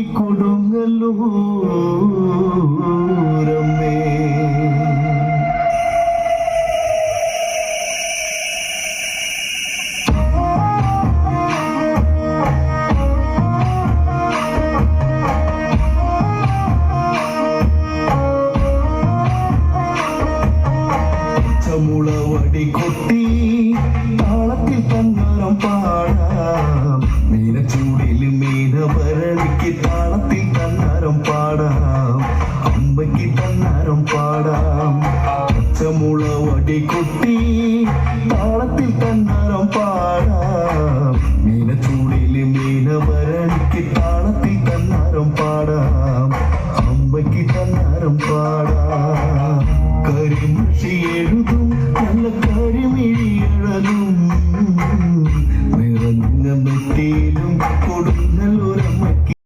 കൊടുങ്ങല്ലൂരമ്മേ. മുളവടി കൊട്ടി താളത്തിൽ തന്നരം പാടാം. മീനച്ചൂടിൽ മീനഭരണിക്ക് താളത്തിൽ തന്നരം പാടാം. അമ്പയ്ക്ക് തന്നരം പാടാം. പച്ചമുളവടി കൊട്ടി